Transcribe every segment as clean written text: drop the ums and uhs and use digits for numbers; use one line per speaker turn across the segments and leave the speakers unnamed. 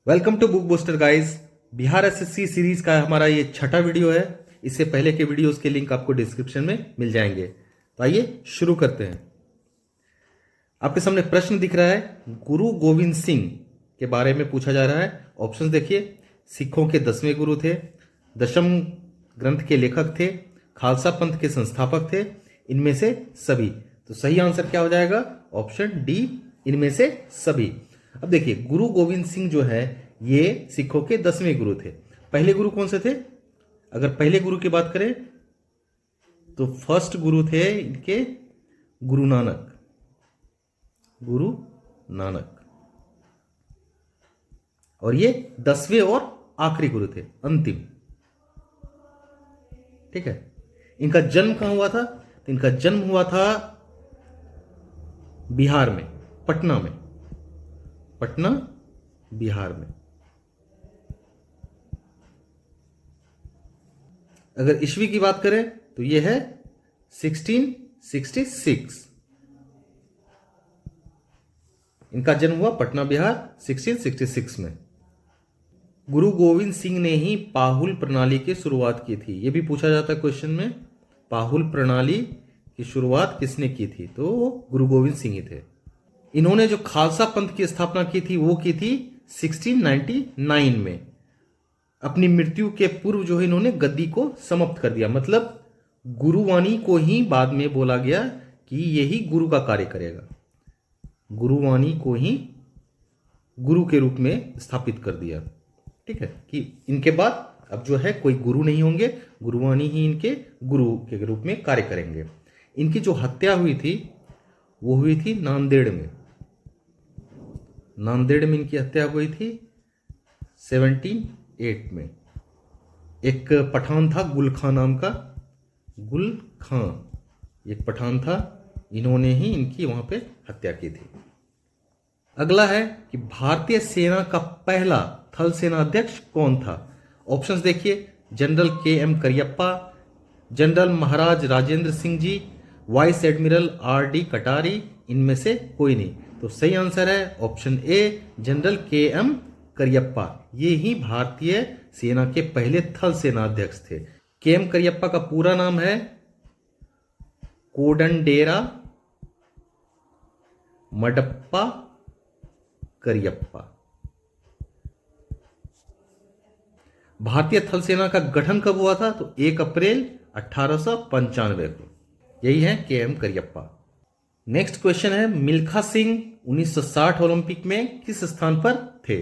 Welcome to book booster guys. Bihar SSC series का हमारा ये छठा वीडियो है। इससे पहले के वीडियोस के लिंक आपको डिस्क्रिप्शन में मिल जाएंगे। तो आइए शुरू करते हैं। आपके सामने प्रश्न दिख रहा है, गुरु गोविंद सिंह के बारे में पूछा जा रहा है। ऑप्शंस देखिए, सिखों के 10वें गुरु थे, दशम ग्रंथ के लेखक थे, खालसा पंथ के संस्थापक थे, इनमें से सभी। तो सही आंसर क्या हो जाएगा? ऑप्शन डी, इनमें से सभी। अब देखिए, गुरु गोविंद सिंह जो है ये सिखों के 10वें गुरु थे। पहले गुरु कौन से थे? अगर पहले गुरु की बात करें तो फर्स्ट गुरु थे इनके गुरु नानक। गुरु नानक। और ये 10वें और आखिरी गुरु थे, अंतिम। ठीक है। इनका जन्म कहां हुआ था? तो इनका जन्म हुआ था बिहार में, पटना में। पटना बिहार में। अगर ईस्वी की बात करें तो यह है 1666। इनका जन्म हुआ पटना बिहार 1666 में। गुरु गोविंद सिंह ने ही पाहुल प्रणाली की शुरुआत की थी। यह भी पूछा जाता है क्वेश्चन में, पाहुल प्रणाली की शुरुआत किसने की थी? तो वो गुरु गोविंद सिंह ही थे। इन्होंने जो खालसा पंथ की स्थापना की थी वो की थी 1699 में। अपनी मृत्यु के पूर्व जो है इन्होंने गद्दी को समाप्त कर दिया। मतलब गुरुवाणी को ही बाद में बोला गया कि यही गुरु का कार्य करेगा। गुरुवाणी को ही गुरु के रूप में स्थापित कर दिया। ठीक है, कि इनके बाद अब जो है कोई गुरु नहीं होंगे, गुरुवाणी ही इनके गुरु के रूप में कार्य करेंगे। इनकी जो हत्या हुई थी वो हुई थी नांदेड़ में। नांदेड़ में इनकी हत्या हुई थी 1708 में। एक पठान था गुल खां नाम का, गुल खां एक पठान था, इन्होंने ही इनकी वहां पे हत्या की थी। अगला है कि भारतीय सेना का पहला थल सेना अध्यक्ष कौन था? ऑप्शंस देखिए, जनरल के.एम. करियप्पा, जनरल महाराज Rajendra Singh ji, vice admiral RD. कटारी, इनमें से कोई नहीं। तो सही आंसर है ऑप्शन ए, जनरल के.एम. करियप्पा। ये ही भारतीय सेना के पहले थल सेनाध्यक्ष थे। के.एम. करियप्पा का पूरा नाम है कोडंडेरा मडप्पा करियप्पा। भारतीय थल सेना का गठन कब हुआ था? तो 1 अप्रैल 1895 को। यही है के.एम. करियप्पा। नेक्स्ट क्वेश्चन है, मिल्खा सिंह 1960 ओलंपिक में किस स्थान पर थे?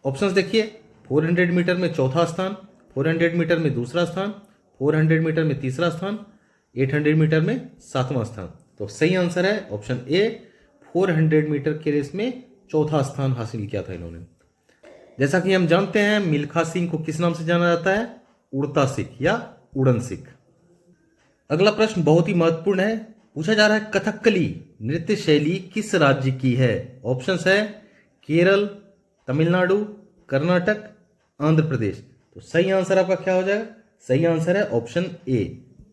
ऑप्शंस देखिए, 400 मीटर में चौथा स्थान, 400 मीटर में दूसरा स्थान, 400 मीटर में तीसरा स्थान, 800 मीटर में 7वां स्थान। तो सही आंसर है ऑप्शन ए, 400 मीटर के रेस में चौथा स्थान हासिल किया था इन्होंने। जैसा कि हम जानते हैं, मिल्खा सिंह को किस नाम से जाना जाता है? उड़ता सिख या उड़न सिख। अगला प्रश्न बहुत ही महत्वपूर्ण है। पूछा जा रहा है, कथकली नृत्य शैली किस राज्य की है? ऑप्शंस है केरल, तमिलनाडु, कर्नाटक, आंध्र प्रदेश। तो सही आंसर आपका क्या हो जाएगा? सही आंसर है ऑप्शन ए,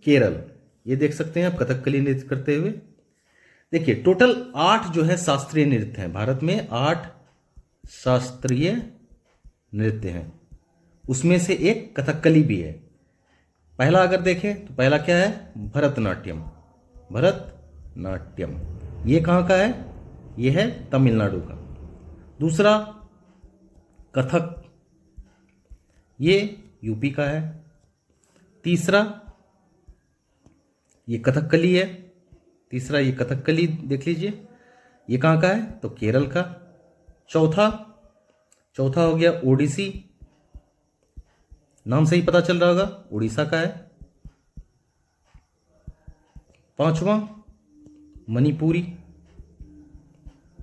केरल। ये देख सकते हैं आप कथकली नृत्य करते हुए। देखिए, टोटल 8 जो है शास्त्रीय नृत्य हैं भारत में। 8 शास्त्रीय नृत्य हैं, उसमें से एक कथकली भी है। पहला अगर देखें तो पहला क्या है? भरतनाट्यम। भरतनाट्यम ये कहाँ का है? ये है तमिलनाडु का। दूसरा कथक, ये यूपी का है। तीसरा ये कथकली है। तीसरा ये कथकली देख लीजिए, ये कहाँ का है? तो केरल का। चौथा हो गया ओडिसी, नाम से ही पता चल रहा होगा, उड़ीसा का है। 5वां मणिपुरी,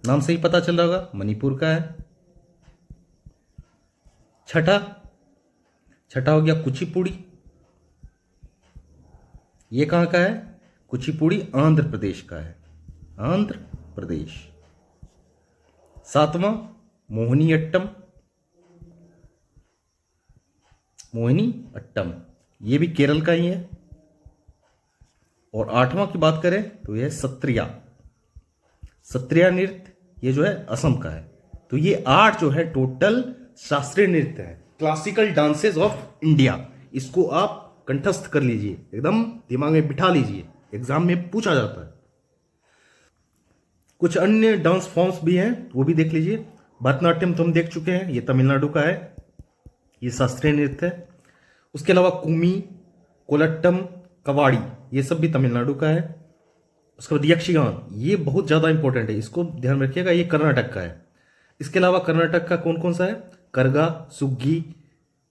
नाम से ही पता चल रहा होगा, मणिपुर का है। छठा हो गया कुचिपुड़ी, ये कहाँ का है? कुचिपुड़ी आंध्र प्रदेश का है, आंध्र प्रदेश। 7वां मोहिनीअट्टम, मोहिनीअट्टम ये भी केरल का ही है। और 8वां की बात करें तो यह सत्रिया। सत्रिया नृत्य ये जो है असम का है। तो ये 8 जो है टोटल शास्त्रीय नृत्य है, क्लासिकल डांसेस ऑफ इंडिया। इसको आप कंठस्थ कर लीजिए, एकदम दिमाग में बिठा लीजिए, एग्जाम में पूछा जाता है। कुछ अन्य डांस फॉर्म्स भी हैं, वो भी देख लीजिए। भरतनाट्यम तो हम देख चुके हैं, ये तमिलनाडु का है, ये शास्त्रीय नृत्य है। उसके अलावा कुमी, कोलट्टम, कवाड़ी, ये सब भी तमिलनाडु का है। उसके बाद यक्षगान, ये बहुत ज़्यादा इंपॉर्टेंट है, इसको ध्यान में रखिएगा, ये कर्नाटक का है। इसके अलावा कर्नाटक का कौन कौन सा है? करगा, सुग्गी,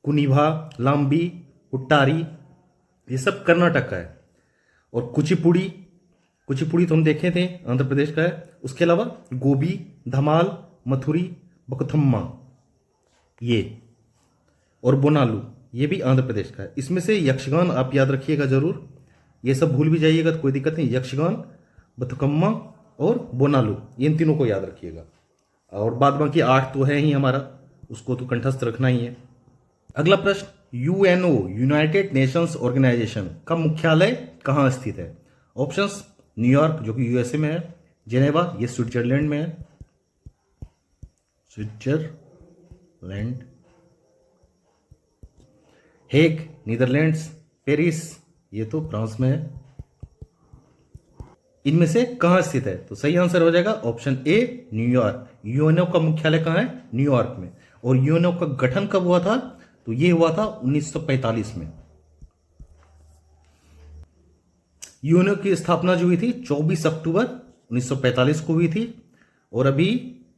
कुनिभा, लांबी, उट्टारी, ये सब कर्नाटक का है। और कुचिपुड़ी, कुचिपुड़ी तो हम देखे थे, आंध्र प्रदेश का है। उसके अलावा गोबी, धमाल, मथुरी, बकथम्मा, ये और बोनालू, ये भी आंध्र प्रदेश का है। इसमें से यक्षगान आप याद रखिएगा जरूर, ये सब भूल भी जाइएगा तो कोई दिक्कत नहीं। यक्षगान, बथुकम्मा और बोनालू, इन तीनों को याद रखिएगा। और बाद बाकी 8 तो है ही हमारा, उसको तो कंठस्थ रखना ही है। अगला प्रश्न, यूएनओ, यूनाइटेड नेशंस ऑर्गेनाइजेशन का मुख्यालय कहाँ स्थित है? ऑप्शंस, न्यूयॉर्क जो कि यूएसए में है, जेनेवा ये स्विट्जरलैंड में है, स्विट्जरलैंड, हेग नीदरलैंड्स, पेरिस ये तो फ्रांस में है। इनमें से कहां स्थित है? तो सही आंसर हो जाएगा ऑप्शन ए, न्यूयॉर्क। यूएनओ का मुख्यालय कहां है? न्यूयॉर्क में। और यूएनओ का गठन कब हुआ था? तो ये हुआ था 1945 में। यूएनओ की स्थापना जो हुई थी 24 अक्टूबर 1945 को हुई थी। और अभी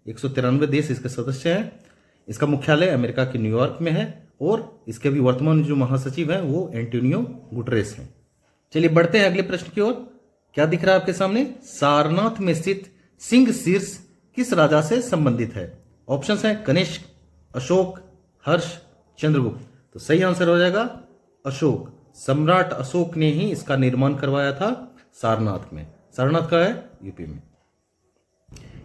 193 देश इसके सदस्य हैं। इसका मुख्यालय अमेरिका के न्यूयॉर्क में है और इसके अभी वर्तमान जो महासचिव हैं वो एंटोनियो गुटरेस हैं। चलिए बढ़ते हैं अगले प्रश्न की ओर। क्या दिख रहा है आपके सामने? सारनाथ में स्थित सिंह शीर्ष किस राजा से संबंधित है? ऑप्शंस हैं कनिष्क, अशोक, हर्ष, चंद्रगुप्त। तो सही आंसर हो जाएगा अशोक। सम्राट अशोक ने ही इसका निर्माण करवाया था सारनाथ में। सारनाथ का है यूपी में।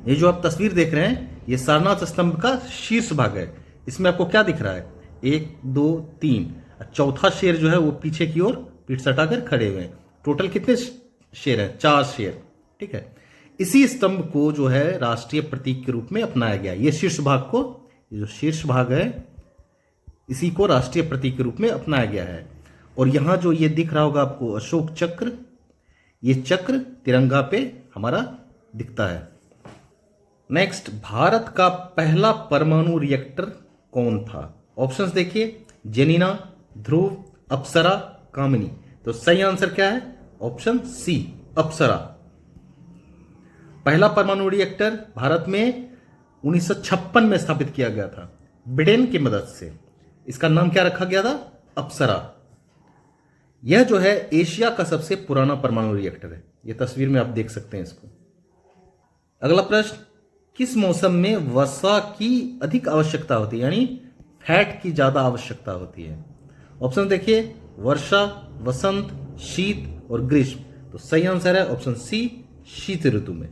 ये जो आप तस्वीर देख रहे हैं ये सारनाथ स्तंभ का शीर्ष भाग है। इसमें आपको क्या दिख रहा है? 1 2 3, चौथा शेर जो है वो पीछे की ओर पीठ सटाकर खड़े हुए हैं। टोटल कितने शेर हैं? 4 शेर। ठीक है। इसी स्तंभ को जो है राष्ट्रीय प्रतीक के रूप में अपनाया गया। ये शीर्ष भाग को, ये जो शीर्ष भाग है इसी को राष्ट्रीय प्रतीक के रूप में अपनाया गया है। और यहां जो ये दिख रहा होगा आपको अशोक चक्र, ये चक्र तिरंगा पे हमारा दिखता है। नेक्स्ट, भारत का पहला परमाणु रिएक्टर कौन था? ऑप्शंस देखिए, जेनिना, ध्रुव, अप्सरा, कामिनी। तो सही आंसर क्या है? ऑप्शन सी, अप्सरा। पहला परमाणु रिएक्टर भारत में 1956 में स्थापित किया गया था ब्रिटेन की मदद से। इसका नाम क्या रखा गया था? अप्सरा। यह जो है एशिया का सबसे पुराना परमाणु रिएक्टर है। यह तस्वीर में आप देख सकते हैं इसको। अगला प्रश्न, किस मौसम में वर्षा की अधिक आवश्यकता होती है, यानी फैट की ज्यादा आवश्यकता होती है? ऑप्शन देखिए, वर्षा, वसंत, शीत और ग्रीष्म। तो सही आंसर है ऑप्शन सी, शीत ऋतु में।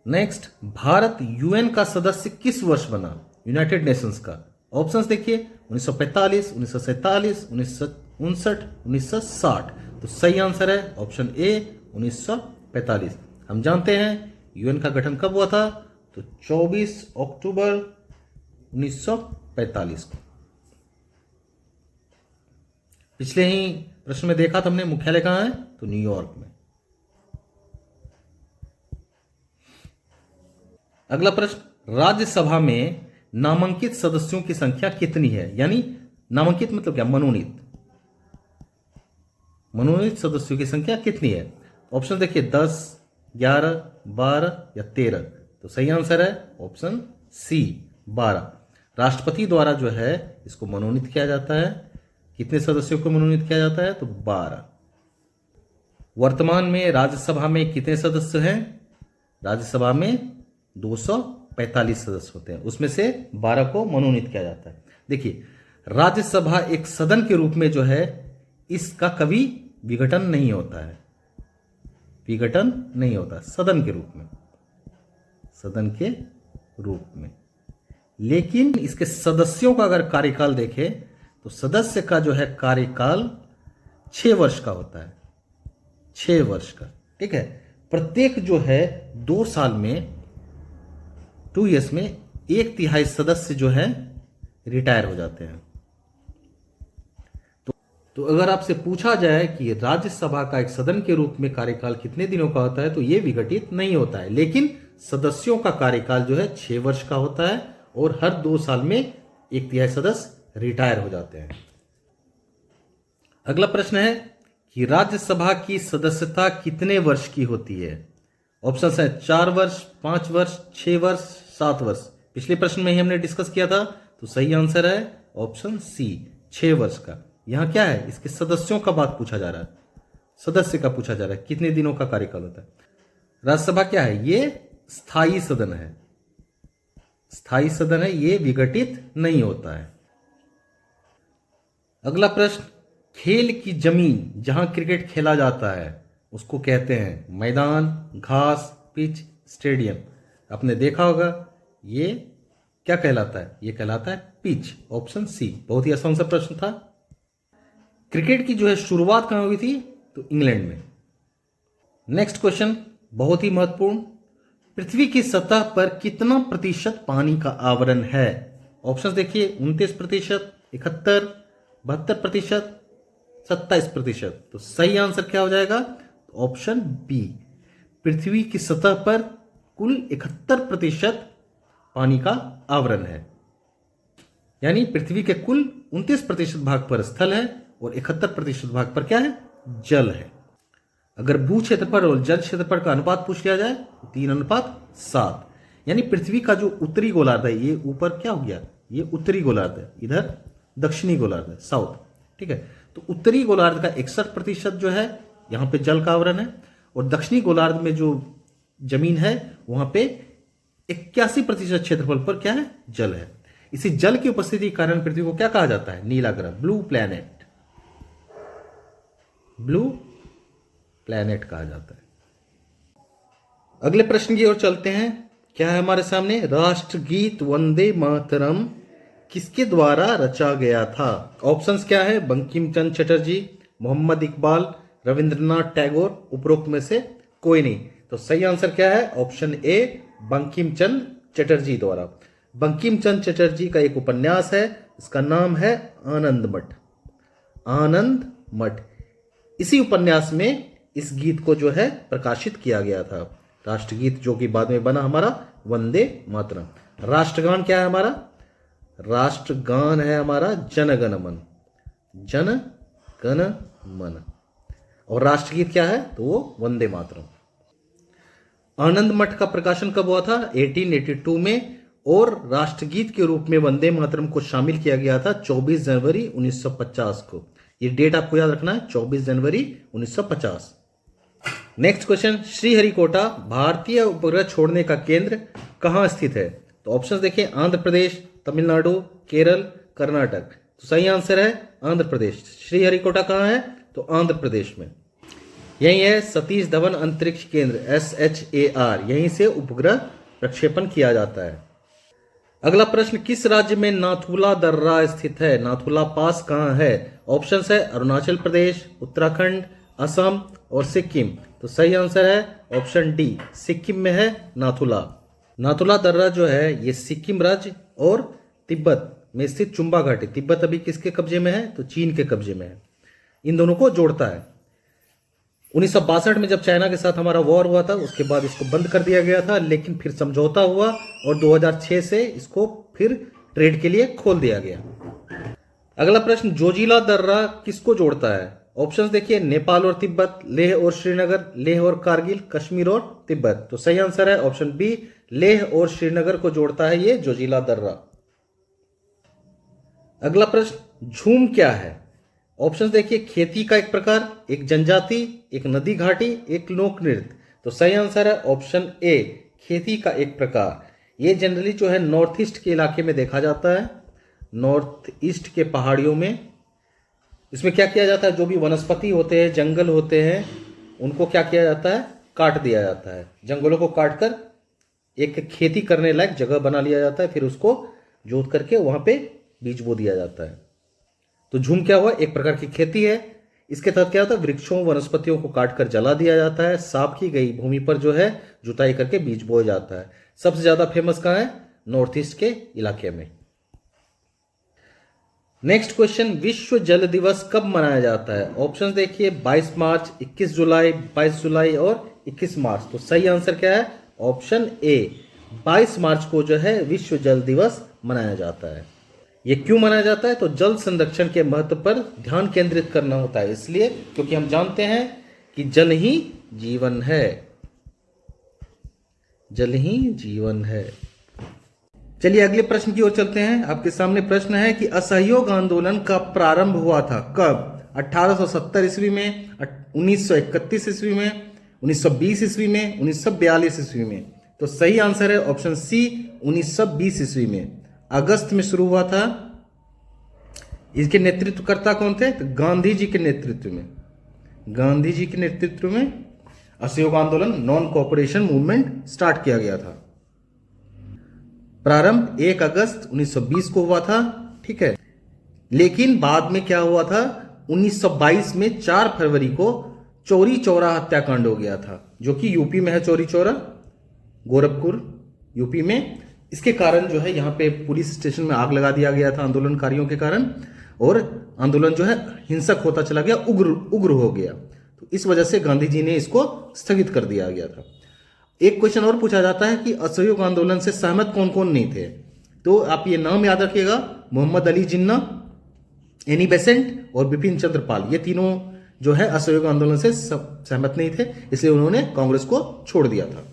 नेक्स्ट, भारत यूएन का सदस्य किस वर्ष बना? यूनाइटेड नेशंस का। ऑप्शंस देखिए, 1945, 1947, 1959, 1960। तो सही आंसर है ऑप्शन ए, 1945। हम जानते हैं यूएन का गठन कब हुआ था? तो 24 अक्टूबर 1945 को। पिछले ही प्रश्न में देखा था हमने, मुख्यालय कहां है? तो न्यूयॉर्क में। अगला प्रश्न, राज्यसभा में नामांकित सदस्यों की संख्या कितनी है? यानी नामांकित मतलब क्या? मनोनीत। मनोनीत सदस्यों की संख्या कितनी है? ऑप्शन देखिए, 10, 11, 12 या 13। तो सही आंसर है ऑप्शन सी, 12। राष्ट्रपति द्वारा जो है इसको मनोनीत किया जाता है। कितने सदस्यों को मनोनीत किया जाता है? तो 12। वर्तमान में राज्यसभा में कितने सदस्य हैं? राज्यसभा में 245 सदस्य होते हैं, उसमें से 12 को मनोनीत किया जाता है। देखिए, राज्यसभा एक सदन के रूप में जो है इसका कभी विघटन नहीं होता है। विघटन नहीं होता सदन के रूप में, सदन के रूप में। लेकिन इसके सदस्यों का अगर कार्यकाल देखें तो सदस्य का जो है कार्यकाल 6 वर्ष का होता है। 6 वर्ष का। ठीक है। प्रत्येक जो है 2 साल में, 2 ईयर्स में 1/3 सदस्य जो है रिटायर हो जाते हैं। तो अगर आपसे पूछा जाए कि राज्यसभा का एक सदन के रूप में कार्यकाल कितने दिनों का होता है, तो यह विघटित नहीं होता है, लेकिन सदस्यों का कार्यकाल जो है 6 वर्ष का होता है और हर 2 साल में 1/3 सदस्य रिटायर हो जाते हैं। अगला प्रश्न है कि राज्यसभा की सदस्यता कितने वर्ष की होती है? ऑप्शन है 4 वर्ष, 5 वर्ष, 6 वर्ष, 7 वर्ष। पिछले प्रश्न में ही हमने डिस्कस किया था, तो सही आंसर है ऑप्शन सी, 6 वर्ष का। यहां क्या है, इसके सदस्यों का बात पूछा जा रहा है, सदस्य का पूछा जा रहा है, कितने दिनों का कार्यकाल होता है। राज्यसभा क्या है, ये स्थायी सदन है, स्थायी सदन है, ये विघटित नहीं होता है। अगला प्रश्न, खेल की जमीन जहां क्रिकेट खेला जाता है उसको कहते हैं मैदान, घास, पिच, स्टेडियम। आपने देखा होगा ये क्या कहलाता है, ये कहलाता है पिच, ऑप्शन सी। बहुत ही आसान सा प्रश्न था। क्रिकेट की जो है शुरुआत कहां हुई थी, तो इंग्लैंड में। नेक्स्ट क्वेश्चन बहुत ही महत्वपूर्ण, पृथ्वी की सतह पर कितना प्रतिशत पानी का आवरण है? ऑप्शन देखिए, 29%, 71%, 72%, 27%। तो सही आंसर क्या हो जाएगा, ऑप्शन बी, पृथ्वी की सतह पर कुल 71% पानी का आवरण है। यानी पृथ्वी के कुल 29% भाग पर स्थल है और 71% भाग पर क्या है, जल है। अगर भू क्षेत्रफल और जल क्षेत्रफल का अनुपात पूछ लिया जाए तो 3:7। यानी पृथ्वी का जो उत्तरी गोलार्ध है, ये ऊपर क्या हो गया, ये उत्तरी गोलार्ध है, इधर दक्षिणी गोलार्ध है, साउथ, ठीक है। तो उत्तरी गोलार्ध का 61% जो है यहां पे जल का आवरण है, और दक्षिणी गोलार्ध में जो जमीन है वहां पे 81% क्षेत्रफल पर क्या है, जल है। इसी जल की उपस्थिति के कारण पृथ्वी को क्या कहा जाता है, नीला ग्रह, ब्लू प्लैनेट, ब्लू प्लैनेट कहा जाता है। अगले प्रश्न की ओर चलते हैं। क्या है हमारे सामने, राष्ट्रगीत वंदे मातरम किसके द्वारा रचा गया था? ऑप्शंस क्या है, बंकिम चंद्र चटर्जी, मोहम्मद इकबाल, रविंद्रनाथ टैगोर, उपरोक्त में से कोई नहीं। तो सही आंसर क्या है, ऑप्शन ए, बंकिम चंद्र चटर्जी द्वारा। बंकिम चंद्र चटर्जी का एक उपन्यास है, इसका नाम है आनंद मठ, आनंद मठ। इसी उपन्यास में इस गीत को जो है प्रकाशित किया गया था, राष्ट्रगीत, जो कि बाद में बना हमारा वंदे मातरम। राष्ट्रगान क्या है हमारा, राष्ट्रगान है हमारा जन गण मन, जन गण मन। और राष्ट्रगीत क्या है, तो वो वंदे मातरम। आनंद मठ का प्रकाशन कब हुआ था, 1882 में, और राष्ट्रगीत के रूप में वंदे मातरम को शामिल किया गया था 24 जनवरी 1950 को। ये डेट आपको याद रखना है, 24 जनवरी 1950। नेक्स्ट क्वेश्चन, श्रीहरिकोटा भारतीय उपग्रह छोड़ने का केंद्र कहां स्थित है? तो ऑप्शंस देखिए, आंध्र प्रदेश, तमिलनाडु, केरल, कर्नाटक। तो सही आंसर है आंध्र प्रदेश। श्रीहरिकोटा कहां है, तो आंध्र प्रदेश में। यही है सतीश धवन अंतरिक्ष केंद्र, SHAR, यहीं से उपग्रह प्रक्षेपण किया जाता है। अगला प्रश्न, किस राज्य में नाथुला दर्रा स्थित है? नाथुला पास कहां है? ऑप्शंस है अरुणाचल प्रदेश, उत्तराखंड, असम और सिक्किम। तो सही आंसर है ऑप्शन डी, सिक्किम में है नाथुला। नाथुला दर्रा जो है ये सिक्किम राज्य और तिब्बत में स्थित चुम्बा घाटी, तिब्बत अभी किसके कब्जे में है, तो चीन के कब्जे में है, इन दोनों को जोड़ता है। 1962 में जब चाइना के साथ हमारा वॉर हुआ था, उसके बाद इसको बंद कर दिया गया था, लेकिन फिर समझौता हुआ और 2006 से इसको फिर ट्रेड के लिए खोल दिया गया। अगला प्रश्न, जोजिला दर्रा किसको जोड़ता है? ऑप्शंस देखिए, नेपाल और तिब्बत, लेह और श्रीनगर, लेह और कारगिल, कश्मीर और तिब्बत। तो सही आंसर है ऑप्शन बी, लेह और श्रीनगर को जोड़ता है ये जोजिला दर्रा। अगला प्रश्न, झूम क्या है? ऑप्शंस देखिए, खेती का एक प्रकार, एक जनजाति, एक नदी घाटी, एक लोक नृत्य। तो सही आंसर है ऑप्शन ए, खेती का एक प्रकार। ये जनरली जो है नॉर्थ ईस्ट के इलाके में देखा जाता है, नॉर्थ ईस्ट के पहाड़ियों में। इसमें क्या किया जाता है, जो भी वनस्पति होते हैं, जंगल होते हैं, उनको क्या किया जाता है, काट दिया जाता है। जंगलों को काटकर एक खेती करने लायक जगह बना लिया जाता है, फिर उसको जोत करके वहां पे बीज बो दिया जाता है। तो झूम क्या हुआ, एक प्रकार की खेती है। इसके तहत क्या होता है, वृक्षों वनस्पतियों को काटकर जला दिया जाता है, साफ की गई भूमि पर जो है जुताई करके बीज बोया जाता है। सबसे ज्यादा फेमस कहाँ है, नॉर्थ ईस्ट के इलाके में। नेक्स्ट क्वेश्चन, विश्व जल दिवस कब मनाया जाता है? ऑप्शंस देखिए, 22 मार्च, 21 जुलाई, 22 जुलाई और 21 मार्च। तो सही आंसर क्या है? ऑप्शन ए, 22 मार्च को जो है विश्व जल दिवस मनाया जाता है। ये क्यों मनाया जाता है? तो जल संरक्षण के महत्व पर ध्यान केंद्रित करना होता है, इसलिए क्योंकि हम जानते हैं कि जल ही जीवन है, जल ही जीवन है। चलिए अगले प्रश्न की ओर चलते हैं। आपके सामने प्रश्न है कि असहयोग आंदोलन का प्रारंभ हुआ था कब? 1870 ईस्वी में, 1931 ईस्वी में, 1920 ईस्वी में, 1942 ईस्वी में। तो सही आंसर है ऑप्शन सी, 1920 ईस्वी में, अगस्त में शुरू हुआ था। इसके नेतृत्वकर्ता कौन थे? तो गांधी जी के नेतृत्व में, गांधी जी के नेतृत्व में असहयोग आंदोलन, नॉन कोऑपरेशन मूवमेंट स्टार्ट किया गया था। प्रारंभ 1 अगस्त 1920 को हुआ था, ठीक है। लेकिन बाद में क्या हुआ था? 1922 में 4 फरवरी को चौरी चौरा हत्याकांड हो गया था, जो कि यूपी में है। चौरी चौरा गोरखपुर यूपी में। इसके कारण जो है यहाँ पे पुलिस स्टेशन में आग लगा दिया गया था आंदोलनकारियों के कारण, और आंदोलन जो है हिंसक होता चला गया, उग्र हो गया। तो इस वजह से गांधी जी ने इसको स्थगित कर दिया गया था। एक क्वेश्चन और पूछा जाता है कि असहयोग आंदोलन से सहमत कौन कौन नहीं थे? तो आप ये नाम याद रखिएगा, मोहम्मद अली जिन्ना, एनी बेसेंट और बिपिन चंद्र पाल। ये तीनों जो है असहयोग आंदोलन से सहमत नहीं थे, इसलिए उन्होंने कांग्रेस को छोड़ दिया था।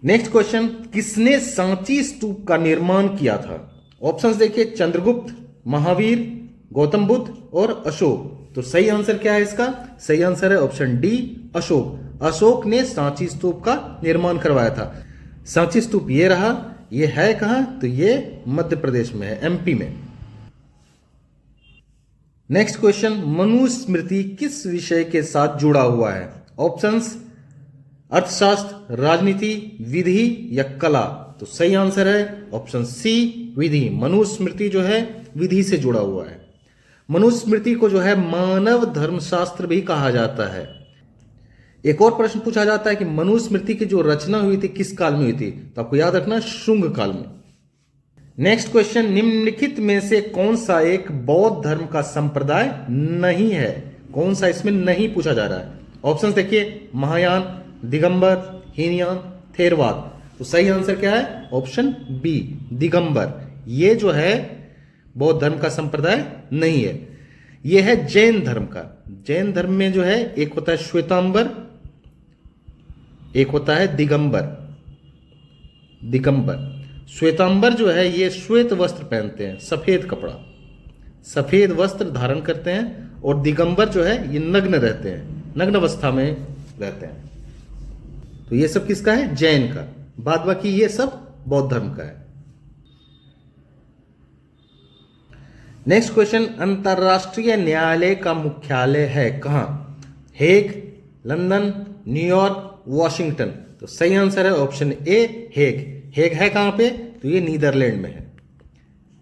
नेक्स्ट क्वेश्चन, किसने सांची स्तूप का निर्माण किया था? ऑप्शंस देखिए, चंद्रगुप्त, महावीर, गौतम बुद्ध और अशोक। तो सही आंसर क्या है इसका? सही आंसर है ऑप्शन डी, अशोक। अशोक ने सांची स्तूप का निर्माण करवाया था। सांची स्तूप ये रहा। ये है कहां? तो ये मध्य प्रदेश में है, एमपी में। नेक्स्ट क्वेश्चन, मनुस्मृति किस विषय के साथ जुड़ा हुआ है? ऑप्शंस, अर्थशास्त्र, राजनीति, विधि या कला। तो सही आंसर है ऑप्शन सी, विधि। मनुस्मृति जो है विधि से जुड़ा हुआ है। मनुस्मृति को जो है मानव धर्मशास्त्र भी कहा जाता है। एक और प्रश्न पूछा जाता है कि मनुस्मृति की जो रचना हुई थी किस काल में हुई थी? तो आपको याद रखना, शुंग काल में। नेक्स्ट क्वेश्चन, निम्नलिखित में से कौन सा एक बौद्ध धर्म का संप्रदाय नहीं है? कौन सा इसमें नहीं पूछा जा रहा है? ऑप्शंस देखिए, महायान, दिगंबर, हीनयान, थेरवाद। तो सही आंसर क्या है? Option B, Digambar. ये जो है बौद्ध धर्म का संप्रदाय नहीं है। यह है जैन धर्म का। जैन धर्म में जो है एक होता है श्वेतांबर, एक होता है दिगंबर। दिगंबर, श्वेतांबर जो है ये श्वेत वस्त्र पहनते हैं, सफेद कपड़ा, सफेद वस्त्र धारण करते हैं। और दिगंबर जो है ये नग्न रहते हैं, नग्न अवस्था में रहते हैं। तो ये सब किसका है? जैन का। बाद बाकी ये सब बौद्ध धर्म का है। नेक्स्ट क्वेश्चन, अंतरराष्ट्रीय न्यायालय का मुख्यालय है कहां? Hague, London, New York, Washington. तो सही आंसर है ऑप्शन ए, हेग। हेग है कहां पे? तो ये नीदरलैंड में है,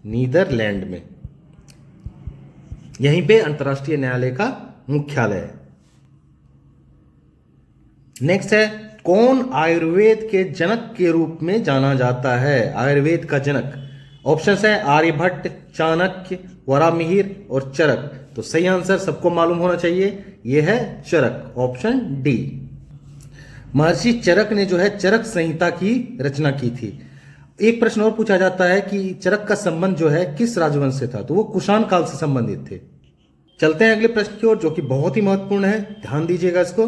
नीदरलैंड में। यहीं पे अंतरराष्ट्रीय न्यायालय का मुख्यालय है। नेक्स्ट है, कौन आयुर्वेद के जनक के रूप में जाना जाता है? आयुर्वेद का जनक। ऑप्शंस है आर्यभट्ट, चाणक्य, वरामिहिर और चरक। तो सही आंसर सबको मालूम होना चाहिए, यह है चरक, ऑप्शन डी। महर्षि चरक ने जो है चरक संहिता की रचना की थी। एक प्रश्न और पूछा जाता है कि चरक का संबंध जो है किस राजवंश से था? तो वो कुषाण काल से संबंधित थे। चलते हैं अगले प्रश्न की ओर, जो कि बहुत ही महत्वपूर्ण है, ध्यान दीजिएगा इसको।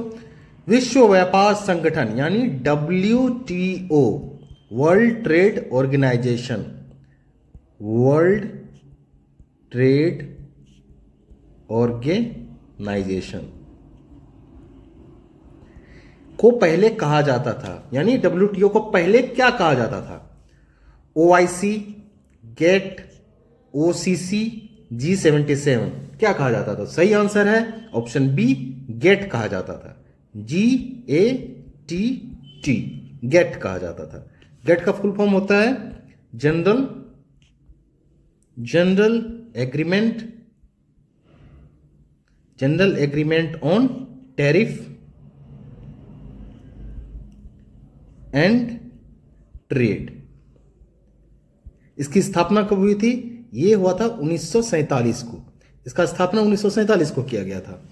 विश्व व्यापार संगठन यानी WTO, world trade organization, world trade organization को पहले कहा जाता था, यानी WTO को पहले क्या कहा जाता था? OIC, गेट, OCC, G77 क्या कहा जाता था? सही आंसर है ऑप्शन बी, गेट कहा जाता था। GATT, गेट कहा जाता था। गेट का फुल फॉर्म होता है general agreement on tariff and trade. इसकी स्थापना कब हुई थी? ये हुआ था 1947 को। इसका स्थापना 1947 को किया गया था।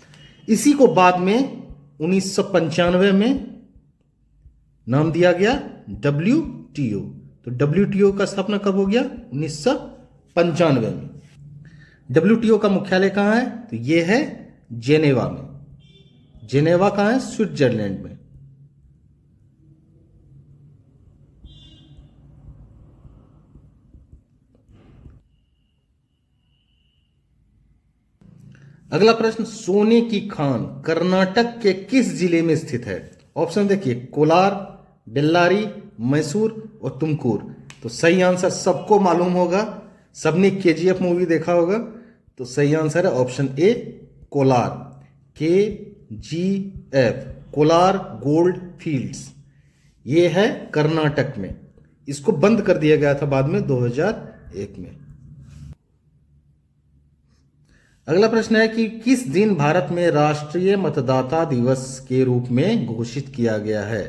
इसी को बाद में 1995 में नाम दिया गया WTO। तो WTO का स्थापना कब हो गया? 1995 में। WTO का मुख्यालय कहाँ है? तो ये है जेनेवा में। जेनेवा कहाँ है? स्विट्जरलैंड में। अगला प्रश्न, सोने की खान कर्नाटक के किस जिले में स्थित है? ऑप्शन देखिए, कोलार, बेल्लारी, मैसूर और तुमकुर। तो सही आंसर सबको मालूम होगा, सबने KGF मूवी देखा होगा। तो सही आंसर है ऑप्शन ए, Kolar. KGF, Kolar gold fields, ये है कर्नाटक में। इसको बंद कर दिया गया था बाद में 2001 में। अगला प्रश्न है कि किस दिन भारत में राष्ट्रीय मतदाता दिवस के रूप में घोषित किया गया है?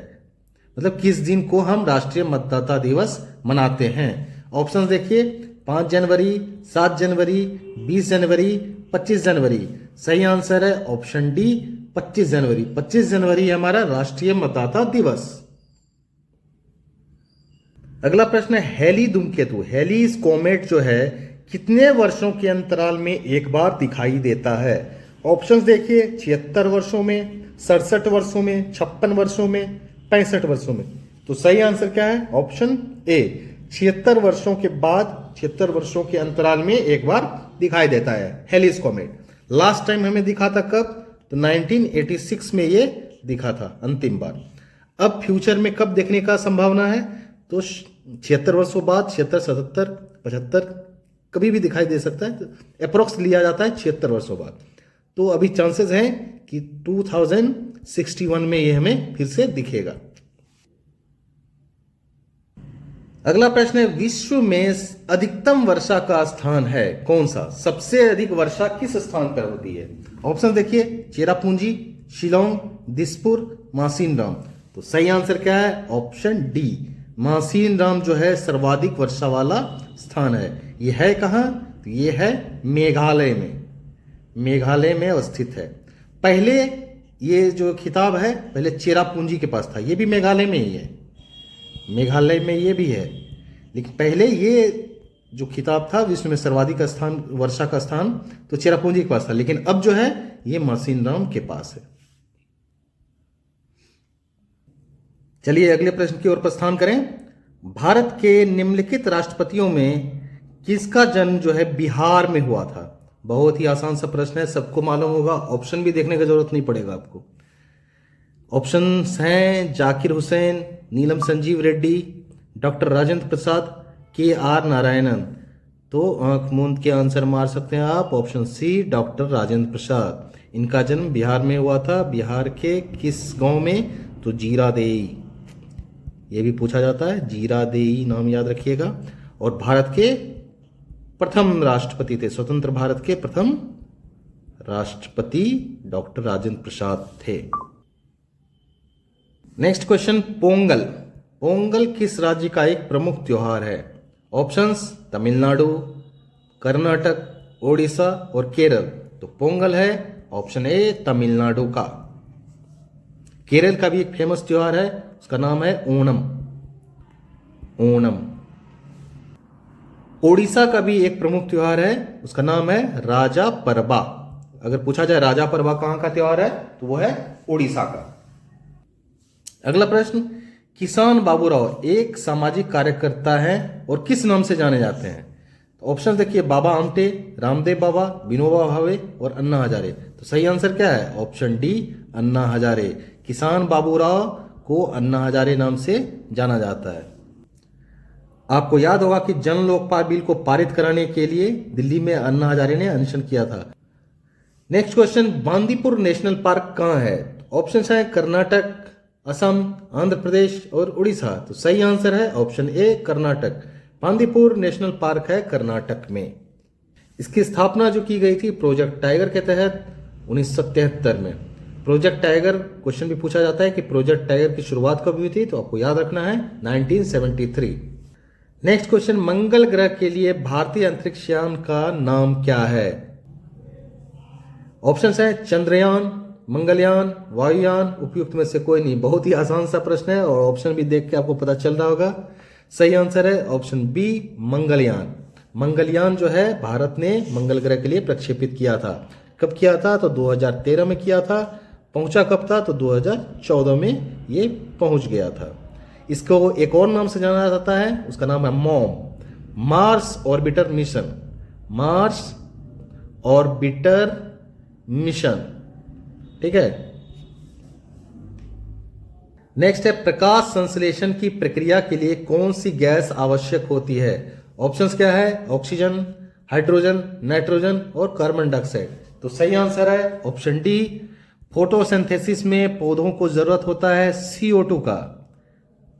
मतलब किस दिन को हम राष्ट्रीय मतदाता दिवस मनाते हैं? ऑप्शन देखिए, 5 जनवरी, 7 जनवरी, 20 जनवरी, 25 जनवरी। सही आंसर है ऑप्शन डी, 25 जनवरी। 25 जनवरी है हमारा राष्ट्रीय मतदाता दिवस। अगला प्रश्न है, हैली धूमकेतु, हैलीज कॉमेट जो है कितने वर्षों के अंतराल में एक बार दिखाई देता है? ऑप्शंस देखिए, 76 वर्षों में, 67 वर्षों में, 56 वर्षों में, 65 वर्षों में। तो सही आंसर क्या है? ऑप्शन ए, 76 वर्षों के बाद, 76 वर्षों के अंतराल में एक बार दिखाई देता है हैलीज कॉमेट। लास्ट टाइम हमें दिखा था कब? तो 1986 में ये दिखा था अंतिम बार। अब फ्यूचर में कब देखने का संभावना है? तो 76 वर्षों बाद, 76, 77, 75 कभी भी दिखाई दे सकता है। तो अप्रोक्स लिया जाता है 76 वर्षों बाद। तो अभी चांसेस हैं कि 2061 में ये हमें फिर से दिखेगा। अगला प्रश्न है, विश्व में अधिकतम वर्षा का स्थान है कौन सा? सबसे अधिक वर्षा किस स्थान पर होती है? ऑप्शन देखिए, चेरापूंजी, शिलोंग, दिसपुर, मासिनराम। तो सही आंसर क्या है? ऑप्शन डी, मासिनराम जो है सर्वाधिक वर्षा वाला स्थान है। ये है कहाँ? तो ये है मेघालय में। मेघालय में अवस्थित है। पहले ये जो खिताब है पहले चेरापूंजी के पास था, ये भी मेघालय में ही है, मेघालय में ये भी है। लेकिन पहले ये जो खिताब था विश्व में सर्वाधिक स्थान, वर्षा का स्थान, तो चेरापूंजी के पास था। लेकिन अब जो है ये मासिनराम के पास है। चलिए अगले प्रश्न की ओर प्रस्थान करें। भारत के निम्नलिखित राष्ट्रपतियों में किसका जन्म जो है बिहार में हुआ था? बहुत ही आसान सा प्रश्न है, सबको मालूम होगा। ऑप्शन भी देखने की जरूरत नहीं पड़ेगा आपको। ऑप्शन हैं जाकिर हुसैन, नीलम संजीव रेड्डी, डॉक्टर राजेंद्र प्रसाद, KR नारायणन। तो आंख मूंद के आंसर मार सकते हैं आप, option C, doctor Rajendra Prasad. इनका जन्म बिहार में हुआ था। बिहार के किस गांव में? तो जीरादेई। ये भी पूछा जाता है, जीरादेई नाम याद रखिएगा। और भारत के प्रथम राष्ट्रपति थे, स्वतंत्र भारत के प्रथम राष्ट्रपति डॉक्टर राजेंद्र प्रसाद थे। Next question, Pongal. पोंगल किस राज्य का एक प्रमुख त्योहार है? ऑप्शंस तमिलनाडु, कर्नाटक, ओडिशा और केरल। तो पोंगल है ऑप्शन ए, तमिलनाडु का। केरल का भी एक फेमस त्योहार है, उसका नाम है ओणम। ओणम। ओडिशा का भी एक प्रमुख त्योहार है, उसका नाम है राजा परबा। अगर पूछा जाए राजा परबा कहां का त्योहार है तो वो है ओडिशा का। अगला प्रश्न, किसान बाबूराव एक सामाजिक कार्यकर्ता हैं और किस नाम से जाने जाते हैं? तो ऑप्शन देखिए, बाबा आमटे, रामदेव बाबा, विनोबा भावे और अन्ना हजारे। तो सही आंसर क्या है? Option D, Anna Hazare. किसान बाबूराव को अन्ना हजारे नाम से जाना जाता है। आपको याद होगा कि जन लोकपाल बिल को पारित कराने के लिए दिल्ली में अन्ना हजारे ने अनशन किया था। Next question, Bandipur national park कहां है? ऑप्शन है कर्नाटक, असम, आंध्र प्रदेश और उड़ीसा। तो सही आंसर है ऑप्शन ए, कर्नाटक। बांदीपुर नेशनल पार्क है कर्नाटक में। इसकी स्थापना जो की गई थी प्रोजेक्ट टाइगर के तहत 1973 में। प्रोजेक्ट टाइगर क्वेश्चन भी पूछा जाता है कि प्रोजेक्ट टाइगर की शुरुआत कब हुई थी? तो आपको याद रखना है 1973। नेक्स्ट क्वेश्चन, मंगल ग्रह के लिए भारतीय अंतरिक्ष यान का नाम क्या है? ऑप्शंस है चंद्रयान, मंगलयान, वायुयान, उपयुक्त में से कोई नहीं। बहुत ही आसान सा प्रश्न है और ऑप्शन भी देख के आपको पता चल रहा होगा। सही आंसर है ऑप्शन बी, मंगलयान। मंगलयान जो है भारत ने मंगल ग्रह के लिए प्रक्षेपित किया था। कब किया था? तो 2013 में किया था। पहुंचा कब था? तो 2014 में ये पहुंच गया था। इसको एक और नाम से जाना जाता है, उसका नाम है mom, Mars orbiter mission. Mars orbiter mission, ठीक है। नेक्स्ट है, प्रकाश संश्लेषण की प्रक्रिया के लिए कौन सी गैस आवश्यक होती है? ऑप्शंस क्या है? ऑक्सीजन, हाइड्रोजन, नाइट्रोजन और कार्बन डाइऑक्साइड। तो सही आंसर है ऑप्शन डी, फोटोसिंथेसिस में पौधों को जरूरत होता है CO2 का,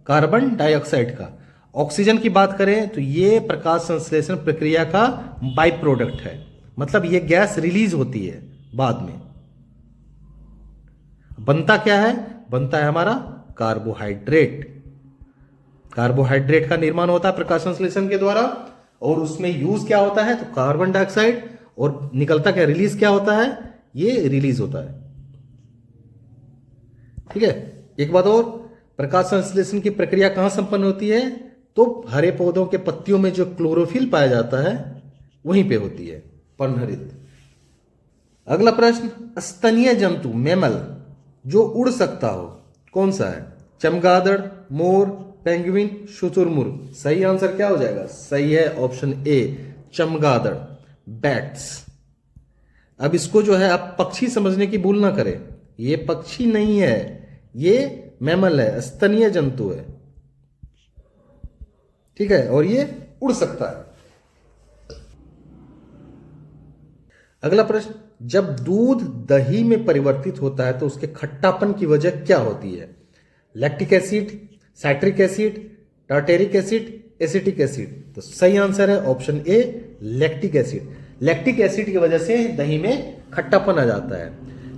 कार्बन डाइऑक्साइड का। ऑक्सीजन की बात करें तो ये प्रकाश संश्लेषण प्रक्रिया का बाई प्रोडक्ट है, मतलब ये गैस रिलीज होती है बाद में। बनता क्या है? बनता है हमारा कार्बोहाइड्रेट। कार्बोहाइड्रेट का निर्माण होता है प्रकाश संश्लेषण के द्वारा, और उसमें यूज क्या होता है? तो कार्बन डाइऑक्साइड। और निकलता क्या, रिलीज क्या होता है? ये रिलीज होता है, ठीक है। एक बात और, प्रकाश संश्लेषण की प्रक्रिया कहां संपन्न होती है? तो हरे पौधों के पत्तियों में जो क्लोरोफिल पाया जाता है वहीं पे होती है, पर्णहरित। अगला प्रश्न, स्तनीय जंतु मैमल जो उड़ सकता हो कौन सा है? चमगादड़, मोर, पेंगुइन, शुतुरमुर्ग। सही आंसर क्या हो जाएगा? सही है ऑप्शन ए, चमगादड़, बैट्स। अब इसको जो है आप पक्षी समझने की भूल ना करें, ये पक्षी नहीं है, ये मैमल है, स्तनीय जंतु है, ठीक है, और ये उड़ सकता है। अगला प्रश्न, जब दूध दही में परिवर्तित होता है तो उसके खट्टापन की वजह क्या होती है? Lactic acid, citric acid, tartaric acid, acetic acid. तो सही आंसर है ऑप्शन ए, लैक्टिक एसिड। लैक्टिक एसिड की वजह से दही में खट्टापन आ जाता है।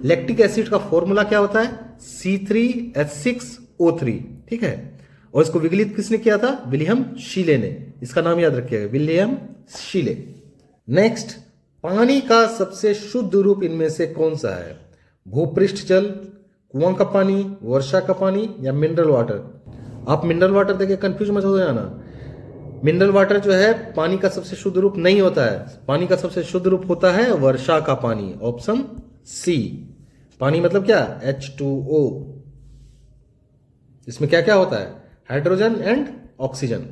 लैक्टिक एसिड का फॉर्मूला क्या होता है? C3H6O3, ठीक है। और इसको विकलित किसने किया था? विलियम शीले ने। इसका नाम याद रखिएगा, विलियम शीले। नेक्स्ट, पानी का सबसे शुद्ध रूप इनमें से कौन सा है? भूपृष्ठ जल, कुआं का पानी, वर्षा का पानी या मिनरल वाटर। आप मिनरल वाटर देखे कंफ्यूज मत हो जाना। मिनरल वाटर जो है पानी का सबसे शुद्ध रूप नहीं होता है। पानी का सबसे शुद्ध रूप होता है वर्षा का पानी, ऑप्शन सी। पानी मतलब क्या? H2O। इसमें क्या क्या होता है? Hydrogen and oxygen.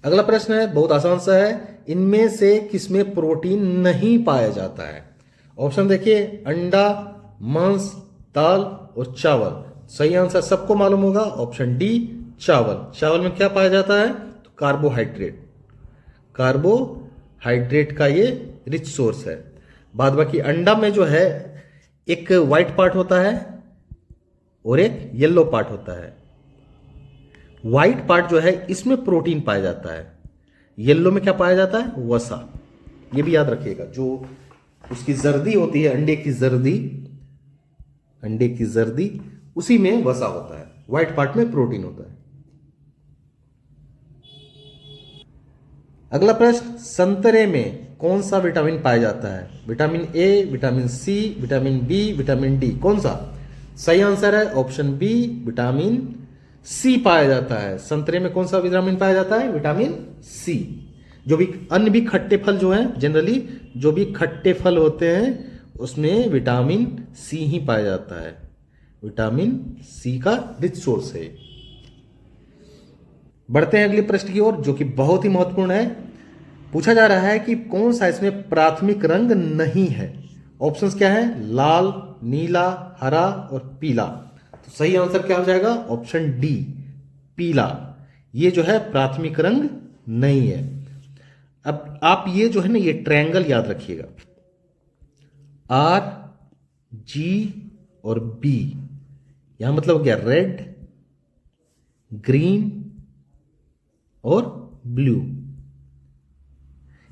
अगला प्रश्न है, बहुत आसान सा है, इनमें से किसमें प्रोटीन नहीं पाया जाता है? ऑप्शन देखिए, अंडा, मांस, दाल और चावल। सही आंसर सबको मालूम होगा, ऑप्शन डी, चावल। चावल में क्या पाया जाता है? तो कार्बोहाइड्रेट। कार्बोहाइड्रेट का ये रिच सोर्स है। बाद बाकी अंडा में जो है एक व्हाइट पार्ट होता है और एक येलो पार्ट होता है। व्हाइट पार्ट जो है इसमें प्रोटीन पाया जाता है, येलो में क्या पाया जाता है? वसा। ये भी याद रखिएगा, जो उसकी जर्दी होती है, अंडे की जर्दी, उसी में वसा होता है, व्हाइट पार्ट में प्रोटीन होता है। अगला प्रश्न, संतरे में कौन सा विटामिन पाया जाता है? Vitamin A, vitamin C, vitamin B, vitamin D, कौन सा? सही आंसर है ऑप्शन बी, विटामिन सी पाया जाता है। संतरे में कौन सा विटामिन पाया जाता है? Vitamin C. जो भी अन्य भी खट्टे फल जो हैं, जनरली जो भी खट्टे फल होते हैं उसमें विटामिन सी ही पाया जाता है। विटामिन सी का रिच सोर्स है। बढ़ते हैं अगले प्रश्न की ओर, जो कि बहुत ही महत्वपूर्ण है। पूछा जा रहा है कि कौन सा इसमें प्राथमिक रंग नहीं है? ऑप्शंस क्या है? लाल, नीला, हरा और पीला। तो सही आंसर क्या हो जाएगा? ऑप्शन डी, पीला। ये जो है प्राथमिक रंग नहीं है। अब आप ये जो है ना, ये ट्रायंगल याद रखिएगा, आर, जी और बी। यहां मतलब क्या? रेड, ग्रीन और ब्लू।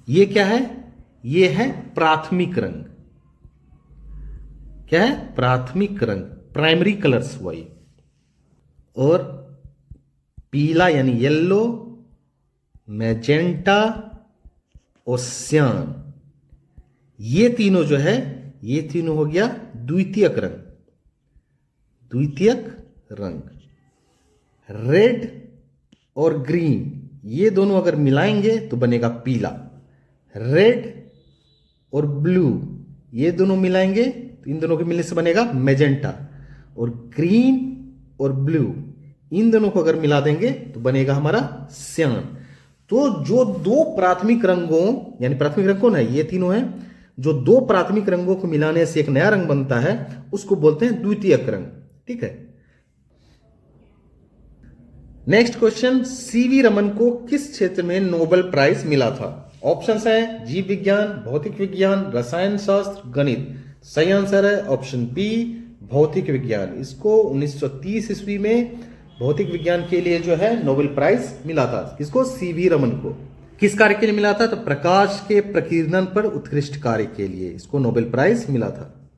ये क्या है? ये है प्राथमिक रंग। क्या है? प्राथमिक रंग, प्राइमरी कलर्स वही। और पीला यानी येलो, मैजेंटा और सियान, ये तीनों जो है, ये तीनों हो गया द्वितीयक रंग। द्वितीयक रंग रेड और ग्रीन, ये दोनों अगर मिलाएंगे तो बनेगा पीला। रेड और ब्लू, ये दोनों मिलाएंगे तो इन दोनों के मिलने से बनेगा मैजेंटा। और ग्रीन और ब्लू, इन दोनों को अगर मिला देंगे तो बनेगा हमारा सियान। तो जो दो प्राथमिक रंगों, यानी प्राथमिक रंग कौन है, ये तीनों हैं, जो दो प्राथमिक रंगों को मिलाने से एक नया रंग बनता है उसको बोलते हैं द्वितीयक रंग। ठीक है। नेक्स्ट क्वेश्चन, सीवी रमन को किस क्षेत्र में नोबेल प्राइज मिला था? ऑप्शंस हैं जीव विज्ञान, भौतिक विज्ञान, रसायन शास्त्र, गणित। सही आंसर है ऑप्शन बी, भौतिक विज्ञान। इसको 1930 ईस्वी में भौतिक विज्ञान के लिए जो है नोबेल प्राइज मिला था। किसको? सीवी रमन को। किस कार्य के लिए मिला था? तो प्रकाश के प्रकीर्णन पर उत्कृष्ट कार्य के लिए इसको नोबेल प्राइज मिला था।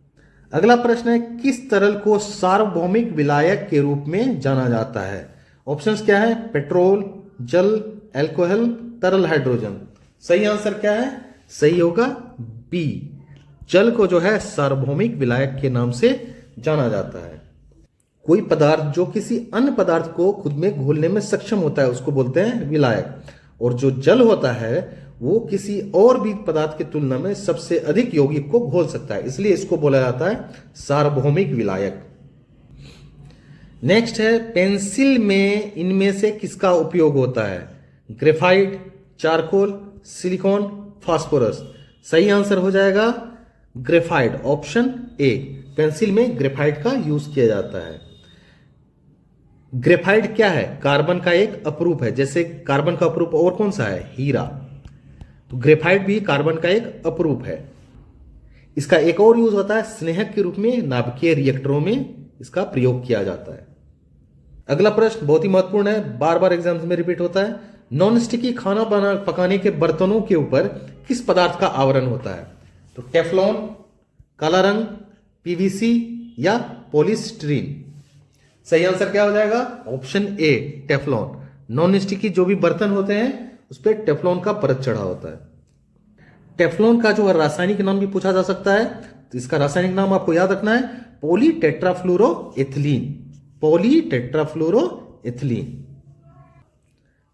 अगला प्रश्न है, किस तरल को सार्वभौमिक विलायक के रूप में जाना जाता है? ऑप्शंस क्या है? पेट्रोल, जल, अल्कोहल, तरल हाइड्रोजन। सही आंसर क्या है? सही होगा बी, जल को जो है सार्वभौमिक विलायक के नाम से जाना जाता है। कोई पदार्थ जो किसी अन्य पदार्थ को खुद में घोलने में सक्षम होता है उसको बोलते हैं विलायक, और जो जल होता है वो किसी और भी पदार्थ की तुलना में सबसे अधिक यौगिक को घोल सकता है, इसलिए इसको बोला जाता है सार्वभौमिक विलायक। नेक्स्ट है, पेंसिल में इनमें से किसका उपयोग होता है? Graphite, charcoal, silicon, phosphorus. सही आंसर हो जाएगा ग्रेफाइट, ऑप्शन ए। पेंसिल में ग्रेफाइट का यूज किया जाता है। ग्रेफाइट क्या है? कार्बन का एक अपरूप है, जैसे कार्बन का अपरूप और कौन सा है? हीरा। तो ग्रेफाइट भी कार्बन का एक अपरूप है। इसका एक और यूज होता है स्नेहक के रूप में, नाभिकीय रिएक्टरों में इसका प्रयोग किया जाता है। अगला प्रश्न बहुत ही महत्वपूर्ण है, बार बार एग्जाम्स में रिपीट होता है। नॉन स्टिकी खाना पकाने के बर्तनों के ऊपर किस पदार्थ का आवरण होता है? तो टेफ्लॉन, काला रंग, पीवीसी या पॉलीस्टीरीन। सही आंसर क्या हो जाएगा? Option A, Teflon. Non sticky जो भी बर्तन होते हैं उस पर टेफ्लॉन का परत चढ़ा होता है। टेफ्लॉन का जो रासायनिक नाम भी पूछा जा सकता है, तो इसका रासायनिक नाम आपको याद रखना है, पॉलीटेट्राफ्लोरोएथिलीन। पॉलीटेट्राफ्लोरोएथिलीन।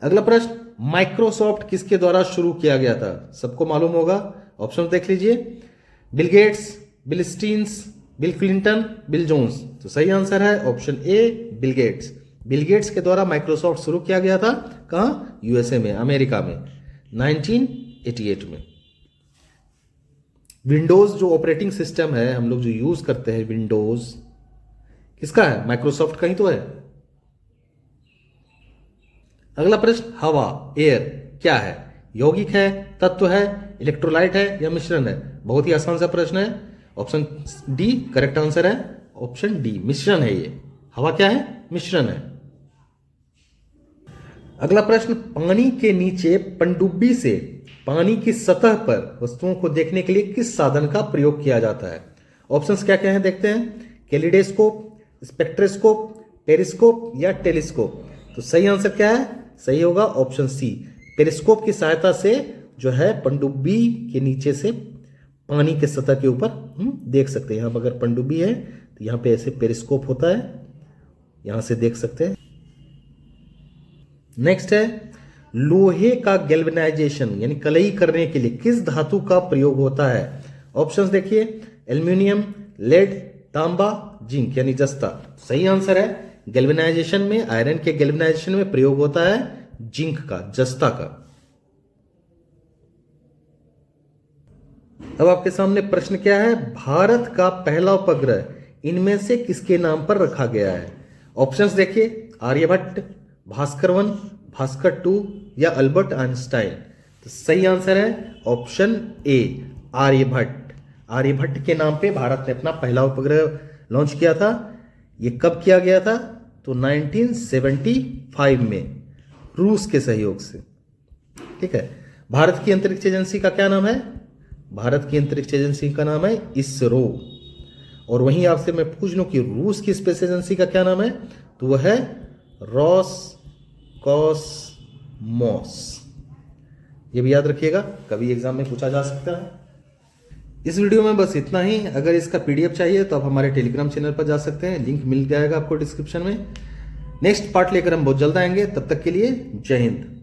अगला प्रश्न, माइक्रोसॉफ्ट किसके द्वारा शुरू किया गया था? सबको मालूम होगा, ऑप्शन देख लीजिए। Bill Gates, Bill Steins, Bill Clinton, Bill Jones. तो सही आंसर है option A, Bill Gates. Bill Gates के द्वारा माइक्रोसॉफ्ट शुरू किया गया था। कहां? यूएसए में, अमेरिका में, 1988 में। विंडोज जो ऑपरेटिंग सिस्टम है हम लोग जो यूज करते हैं, विंडोज किसका है? माइक्रोसॉफ्ट का ही तो है। अगला प्रश्न, हवा, एयर क्या है? यौगिक है, तत्व है, इलेक्ट्रोलाइट है या मिश्रण है? बहुत ही आसान सा प्रश्न है। ऑप्शन डी करेक्ट आंसर है, ऑप्शन डी, मिश्रण है ये। हवा क्या है? मिश्रण है। अगला प्रश्न, पानी के नीचे पनडुब्बी से पानी की सतह पर वस्तुओं को देखने के लिए किस साधन का प्रयोग किया जाता है? ऑप्शंस क्या क्या है देखते हैं। कैलिडेस्कोप, स्पेक्ट्रोस्कोप, पेरिस्कोप या टेलीस्कोप। तो सही आंसर क्या है? सही होगा ऑप्शन सी, पेरिस्कोप की सहायता से जो है पनडुब्बी के नीचे से पानी के सतह के ऊपर देख सकते हैं। यहां पर अगर पनडुब्बी है तो यहां पे ऐसे पेरिस्कोप होता है, यहां से देख सकते हैं। नेक्स्ट है, लोहे का गैल्वेनाइजेशन यानी कलई करने के लिए किस धातु का प्रयोग होता है? ऑप्शंस देखिए, एल्यूमिनियम, लेड, तांबा, जिंक यानी जस्ता। सही आंसर है, गैल्वेनाइजेशन में, आयरन के गैल्वेनाइजेशन में प्रयोग होता है जिंक का, जस्ता का। अब आपके सामने प्रश्न क्या है, भारत का पहला उपग्रह इनमें से किसके नाम पर रखा गया है? ऑप्शंस देखिए, आर्यभट्ट, भास्कर 1, भास्कर 2 या अल्बर्ट आइंस्टाइन। तो सही आंसर है ऑप्शन ए, आर्यभट्ट। आर्यभट्ट के नाम पे भारत ने अपना पहला उपग्रह लॉन्च किया था। ये कब किया गया था? तो 1975 में, रूस के सहयोग से। ठीक है। भारत की अंतरिक्ष एजेंसी का क्या नाम है? भारत की अंतरिक्ष एजेंसी का नाम है इसरो। और वहीं आपसे मैं पूछ लूं कि रूस की स्पेस एजेंसी का क्या नाम है? तो वह है कॉसमॉस। ये भी याद रखिएगा, कभी एग्जाम में पूछा जा सकता है। इस वीडियो में बस इतना ही। अगर इसका पीडीएफ चाहिए तो आप हमारे टेलीग्राम चैनल पर जा सकते हैं, लिंक मिल जाएगा आपको डिस्क्रिप्शन में। नेक्स्ट पार्ट लेकर हम बहुत जल्द आएंगे, तब तक के लिए जय हिंद।